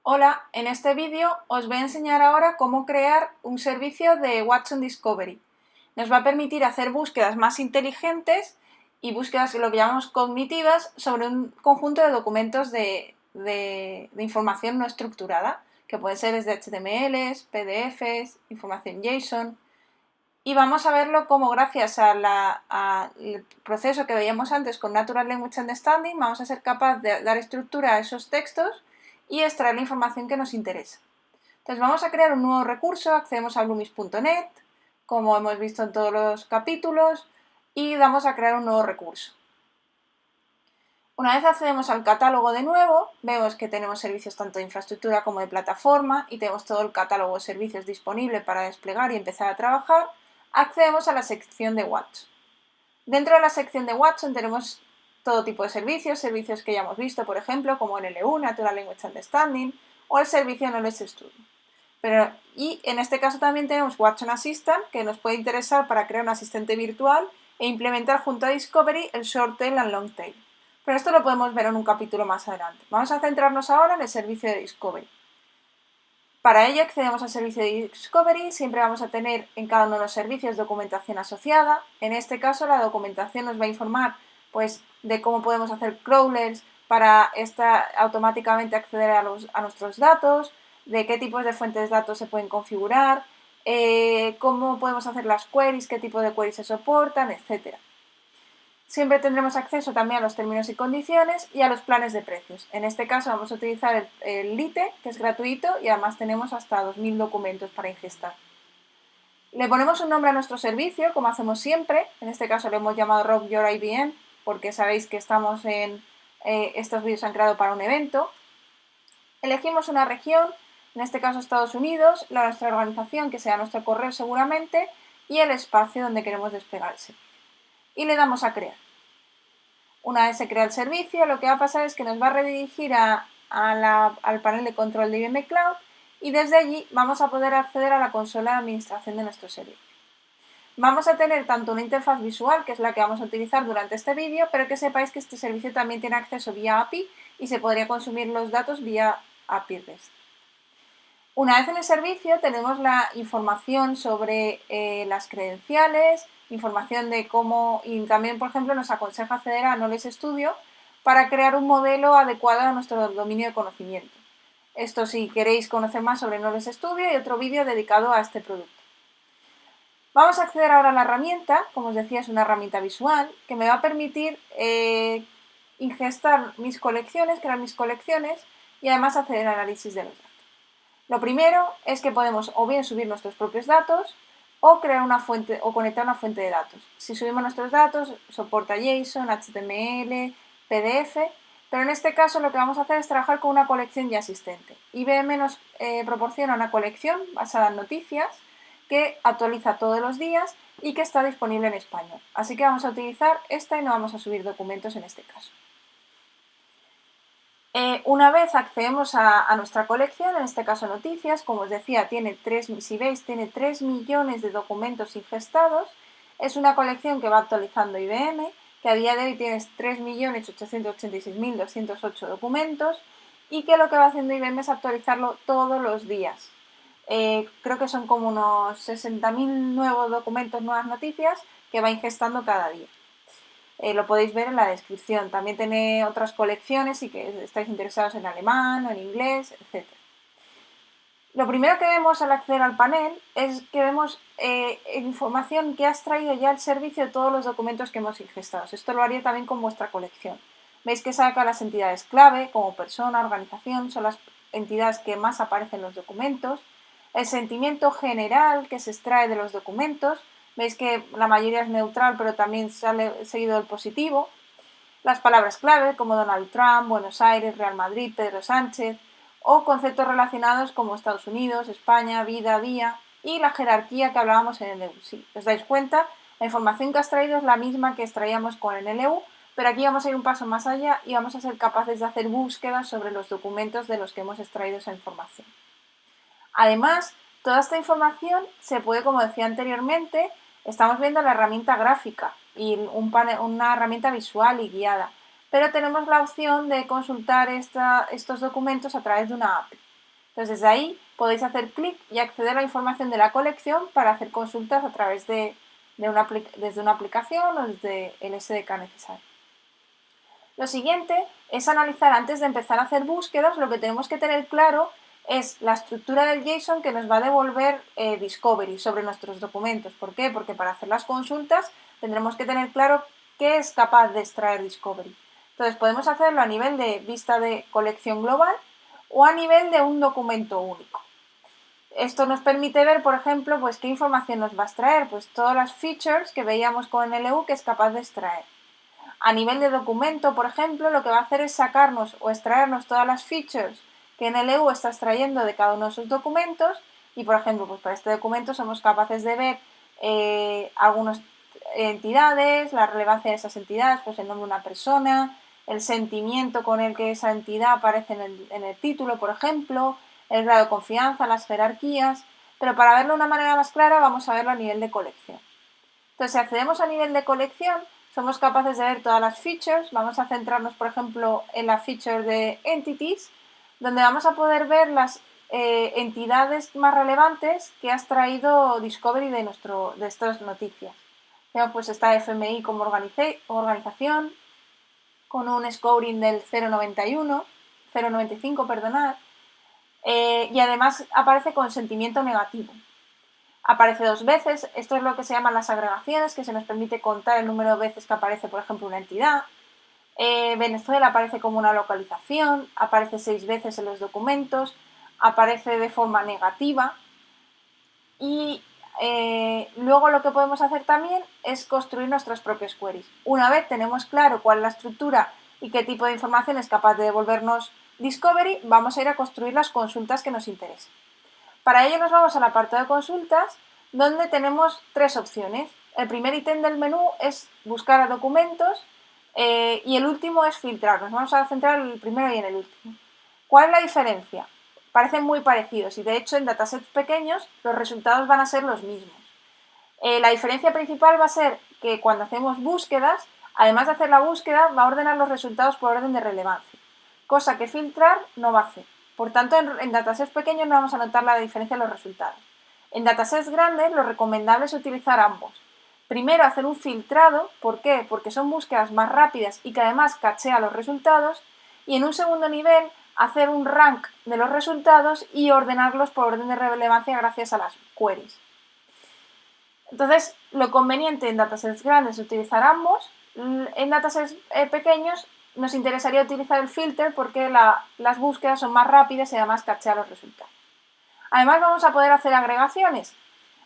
Hola, en este vídeo os voy a enseñar ahora cómo crear un servicio de Watson Discovery. Nos va a permitir hacer búsquedas más inteligentes y búsquedas lo que llamamos cognitivas sobre un conjunto de documentos de información no estructurada, que pueden ser desde HTMLs, PDFs, información JSON. Y vamos a verlo como gracias al proceso que veíamos antes con Natural Language Understanding vamos a ser capaces de dar estructura a esos textos y extraer la información que nos interesa. Entonces vamos a crear un nuevo recurso, accedemos a Loomis.net, como hemos visto en todos los capítulos, y damos a crear un nuevo recurso. Una vez accedemos al catálogo de nuevo, vemos que tenemos servicios tanto de infraestructura como de plataforma y tenemos todo el catálogo de servicios disponible para desplegar y empezar a trabajar. Accedemos a la sección de Watson. Dentro de la sección de Watson tenemos todo tipo de servicios que ya hemos visto, por ejemplo, como NLU, Natural Language Understanding, o el servicio Knowledge Studio. Y en este caso también tenemos Watson Assistant, que nos puede interesar para crear un asistente virtual e implementar junto a Discovery el Short Tail and Long Tail. Pero esto lo podemos ver en un capítulo más adelante. Vamos a centrarnos ahora en el servicio de Discovery. Para ello accedemos al servicio de Discovery, siempre vamos a tener en cada uno de los servicios documentación asociada. En este caso la documentación nos va a informar pues, de cómo podemos hacer crawlers para automáticamente acceder a nuestros datos, de qué tipos de fuentes de datos se pueden configurar, cómo podemos hacer las queries, qué tipo de queries se soportan, etc. Siempre tendremos acceso también a los términos y condiciones y a los planes de precios. En este caso vamos a utilizar el Lite, que es gratuito y además tenemos hasta 2000 documentos para ingestar. Le ponemos un nombre a nuestro servicio, como hacemos siempre. En este caso lo hemos llamado Rock Your IBM, porque sabéis que estos vídeos se han creado para un evento. Elegimos una región, en este caso Estados Unidos, nuestra organización, que sea nuestro correo seguramente, y el espacio donde queremos desplegar el servicio. Y le damos a crear. Una vez se crea el servicio, lo que va a pasar es que nos va a redirigir al panel de control de IBM Cloud y desde allí vamos a poder acceder a la consola de administración de nuestro servicio. Vamos a tener tanto una interfaz visual, que es la que vamos a utilizar durante este vídeo, pero que sepáis que este servicio también tiene acceso vía API y se podría consumir los datos vía API REST. Una vez en el servicio tenemos la información sobre las credenciales, información de cómo, y también, por ejemplo, nos aconseja acceder a Knowledge Studio para crear un modelo adecuado a nuestro dominio de conocimiento. Esto si queréis conocer más sobre Knowledge Studio y otro vídeo dedicado a este producto. Vamos a acceder ahora a la herramienta, como os decía es una herramienta visual, que me va a permitir ingestar mis colecciones, crear mis colecciones y además hacer el análisis de los datos. Lo primero es que podemos o bien subir nuestros propios datos o crear una fuente o conectar una fuente de datos. Si subimos nuestros datos, soporta JSON, HTML, PDF, pero en este caso lo que vamos a hacer es trabajar con una colección ya existente. IBM nos proporciona una colección basada en noticias que actualiza todos los días y que está disponible en español. Así que vamos a utilizar esta y no vamos a subir documentos en este caso. Una vez accedemos a nuestra colección, en este caso noticias, como os decía, si veis, tiene 3 millones de documentos ingestados. Es una colección que va actualizando IBM, que a día de hoy tiene 3.886.208 documentos y que lo que va haciendo IBM es actualizarlo todos los días. Creo que son como unos 60.000 nuevos documentos, nuevas noticias que va ingestando cada día. Lo podéis ver en la descripción. También tiene otras colecciones y que estáis interesados en alemán o en inglés, etc. Lo primero que vemos al acceder al panel es que vemos información que ha extraído ya el servicio de todos los documentos que hemos ingestado. Esto lo haría también con vuestra colección. Veis que saca las entidades clave, como persona, organización, son las entidades que más aparecen en los documentos. El sentimiento general que se extrae de los documentos. Veis que la mayoría es neutral, pero también sale seguido del positivo. Las palabras clave como Donald Trump, Buenos Aires, Real Madrid, Pedro Sánchez, o conceptos relacionados como Estados Unidos, España, vida, día, y la jerarquía que hablábamos en NLU. Si os dais cuenta, la información que has traído es la misma que extraíamos con NLU, pero aquí vamos a ir un paso más allá y vamos a ser capaces de hacer búsquedas sobre los documentos de los que hemos extraído esa información. Además, toda esta información se puede, como decía anteriormente, estamos viendo la herramienta gráfica y una herramienta visual y guiada, pero tenemos la opción de consultar estos documentos a través de una API. Entonces desde ahí podéis hacer clic y acceder a la información de la colección para hacer consultas a través desde una aplicación o desde el SDK necesario. Lo siguiente es analizar, antes de empezar a hacer búsquedas, lo que tenemos que tener claro es la estructura del JSON que nos va a devolver Discovery sobre nuestros documentos. ¿Por qué? Porque para hacer las consultas tendremos que tener claro qué es capaz de extraer Discovery. Entonces podemos hacerlo a nivel de vista de colección global o a nivel de un documento único. Esto nos permite ver, por ejemplo, pues qué información nos va a extraer, pues todas las features que veíamos con NLU que es capaz de extraer. A nivel de documento, por ejemplo, lo que va a hacer es sacarnos o extraernos todas las features que NLU está extrayendo de cada uno de sus documentos y, por ejemplo, pues para este documento somos capaces de ver algunas entidades, la relevancia de esas entidades, pues el nombre de una persona, el sentimiento con el que esa entidad aparece en el título, por ejemplo, el grado de confianza, las jerarquías, pero para verlo de una manera más clara vamos a verlo a nivel de colección. Entonces, si accedemos a nivel de colección, somos capaces de ver todas las features. Vamos a centrarnos, por ejemplo, en la feature de Entities, donde vamos a poder ver las entidades más relevantes que ha extraído Discovery de estas noticias. Tenemos pues está FMI como organización, con un scoring del 0,95, perdonad, y además aparece con sentimiento negativo. Aparece 2 veces, esto es lo que se llaman las agregaciones, que se nos permite contar el número de veces que aparece, por ejemplo, una entidad. Venezuela aparece como una localización, aparece 6 veces en los documentos, aparece de forma negativa y luego lo que podemos hacer también es construir nuestras propias queries. Una vez tenemos claro cuál es la estructura y qué tipo de información es capaz de devolvernos Discovery, vamos a ir a construir las consultas que nos interesen. Para ello nos vamos al apartado de consultas, donde tenemos 3 opciones. El primer ítem del menú es buscar a documentos y el último es filtrar. Nos vamos a centrar en el primero y en el último. ¿Cuál es la diferencia? Parecen muy parecidos y de hecho en datasets pequeños los resultados van a ser los mismos. La diferencia principal va a ser que cuando hacemos búsquedas, además de hacer la búsqueda, va a ordenar los resultados por orden de relevancia, cosa que filtrar no va a hacer. Por tanto, en datasets pequeños no vamos a notar la diferencia en los resultados. En datasets grandes, lo recomendable es utilizar ambos. Primero, hacer un filtrado. ¿Por qué? Porque son búsquedas más rápidas y que además cachea los resultados. Y en un segundo nivel, hacer un rank de los resultados y ordenarlos por orden de relevancia gracias a las queries. Entonces, lo conveniente en datasets grandes es utilizar ambos. En datasets pequeños nos interesaría utilizar el filter porque las búsquedas son más rápidas y además cachea los resultados. Además vamos a poder hacer agregaciones.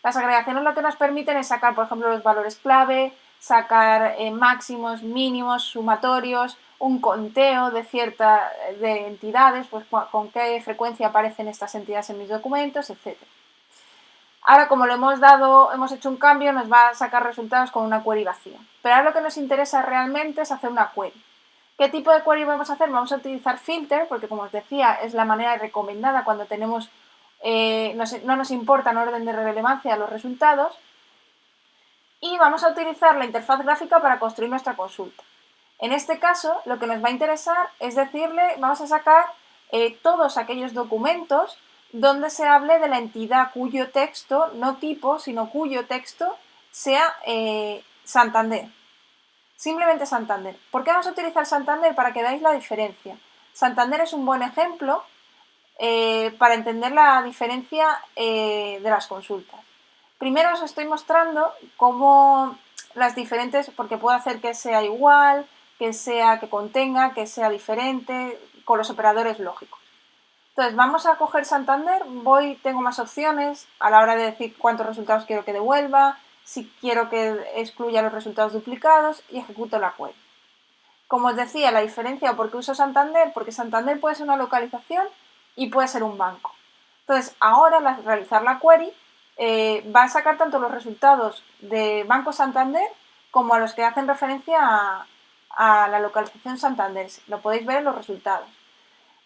Las agregaciones lo que nos permiten es sacar, por ejemplo, los valores clave, sacar máximos, mínimos, sumatorios, un conteo de entidades, pues con qué frecuencia aparecen estas entidades en mis documentos, etc. Ahora, como hemos hecho un cambio, nos va a sacar resultados con una query vacía. Pero ahora lo que nos interesa realmente es hacer una query. ¿Qué tipo de query vamos a hacer? Vamos a utilizar filter, porque como os decía, es la manera recomendada cuando tenemos, no nos importa en orden de relevancia los resultados. Y vamos a utilizar la interfaz gráfica para construir nuestra consulta. En este caso, lo que nos va a interesar es decirle, vamos a sacar todos aquellos documentos donde se hable de la entidad cuyo texto, no tipo, sino cuyo texto sea Santander. Simplemente Santander. ¿Por qué vamos a utilizar Santander? Para que veáis la diferencia. Santander es un buen ejemplo para entender la diferencia de las consultas. Primero os estoy mostrando cómo las diferentes, porque puedo hacer que sea igual, que contenga, que sea diferente, con los operadores lógicos. Entonces vamos a coger Santander, tengo más opciones a la hora de decir cuántos resultados quiero que devuelva, si quiero que excluya los resultados duplicados y ejecuto la query. Como os decía, la diferencia por qué uso Santander, porque Santander puede ser una localización y puede ser un banco. Entonces ahora al realizar la query va a sacar tanto los resultados de Banco Santander como a los que hacen referencia a la localización Santander. Lo podéis ver en los resultados.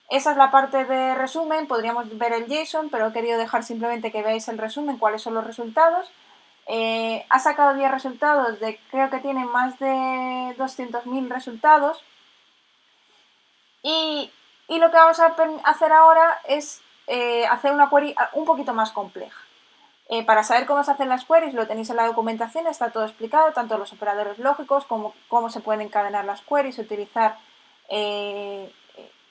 Esa es la parte de resumen, podríamos ver el JSON, pero he querido dejar simplemente que veáis el resumen, cuáles son los resultados. Ha sacado 10 resultados, creo que tiene más de 200.000 resultados. Y lo que vamos a hacer ahora es hacer una query un poquito más compleja. Para saber cómo se hacen las queries lo tenéis en la documentación, está todo explicado, tanto los operadores lógicos como cómo se pueden encadenar las queries, utilizar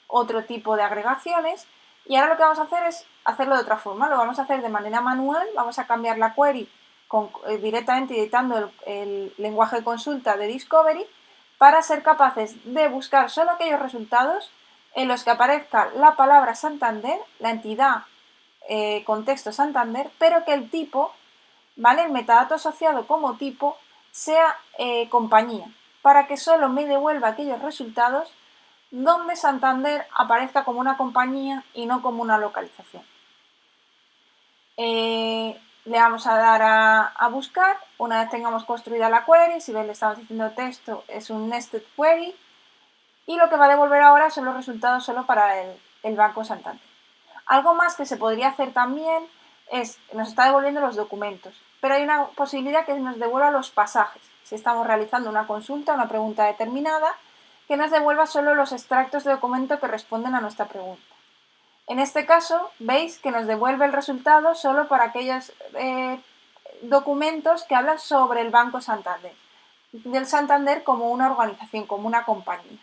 otro tipo de agregaciones. Y ahora lo que vamos a hacer es hacerlo de otra forma, lo vamos a hacer de manera manual, vamos a cambiar la query directamente editando el lenguaje de consulta de Discovery para ser capaces de buscar solo aquellos resultados en los que aparezca la palabra Santander, la entidad contexto Santander, pero que el tipo, ¿vale? El metadato asociado como tipo sea compañía, para que solo me devuelva aquellos resultados donde Santander aparezca como una compañía y no como una localización. Le vamos a dar a buscar, una vez tengamos construida la query, si ven le estamos diciendo texto, es un nested query, y lo que va a devolver ahora son los resultados solo para el Banco Santander. Algo más que se podría hacer también es, nos está devolviendo los documentos, pero hay una posibilidad que nos devuelva los pasajes. Si estamos realizando una consulta, una pregunta determinada, que nos devuelva solo los extractos de documento que responden a nuestra pregunta. En este caso, veis que nos devuelve el resultado solo para aquellos documentos que hablan sobre el Banco Santander, del Santander como una organización, como una compañía.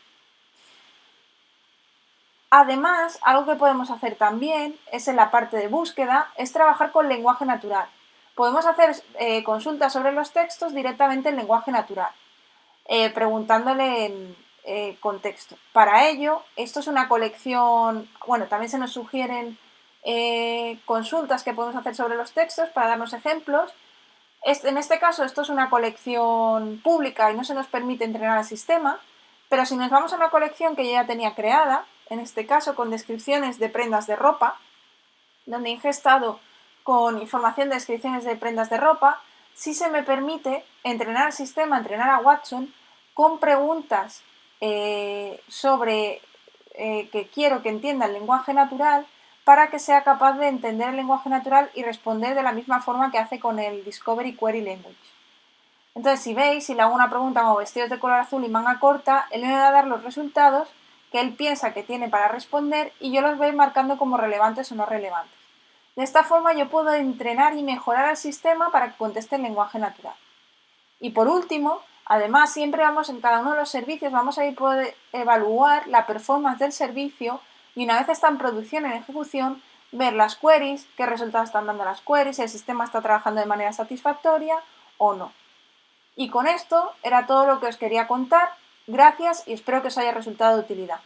Además, algo que podemos hacer también es en la parte de búsqueda, es trabajar con lenguaje natural. Podemos hacer consultas sobre los textos directamente en lenguaje natural, preguntándole en contexto. Para ello, esto es una colección, bueno, también se nos sugieren consultas que podemos hacer sobre los textos para darnos ejemplos. En este caso, esto es una colección pública y no se nos permite entrenar al sistema, pero si nos vamos a una colección que yo ya tenía creada, en este caso con descripciones de prendas de ropa, donde he ingestado con información de descripciones de prendas de ropa, sí se me permite entrenar al sistema, entrenar a Watson con preguntas sobre que quiero que entienda el lenguaje natural para que sea capaz de entender el lenguaje natural y responder de la misma forma que hace con el Discovery Query Language. Entonces, si veis, si le hago una pregunta como vestidos de color azul y manga corta, él me va a dar los resultados que él piensa que tiene para responder y yo los voy marcando como relevantes o no relevantes. De esta forma yo puedo entrenar y mejorar al sistema para que conteste en lenguaje natural. Y por último, además siempre vamos en cada uno de los servicios, vamos a ir poder evaluar la performance del servicio y una vez está en producción, en ejecución, ver las queries, qué resultados están dando las queries, si el sistema está trabajando de manera satisfactoria o no. Y con esto era todo lo que os quería contar. Gracias y espero que os haya resultado de utilidad.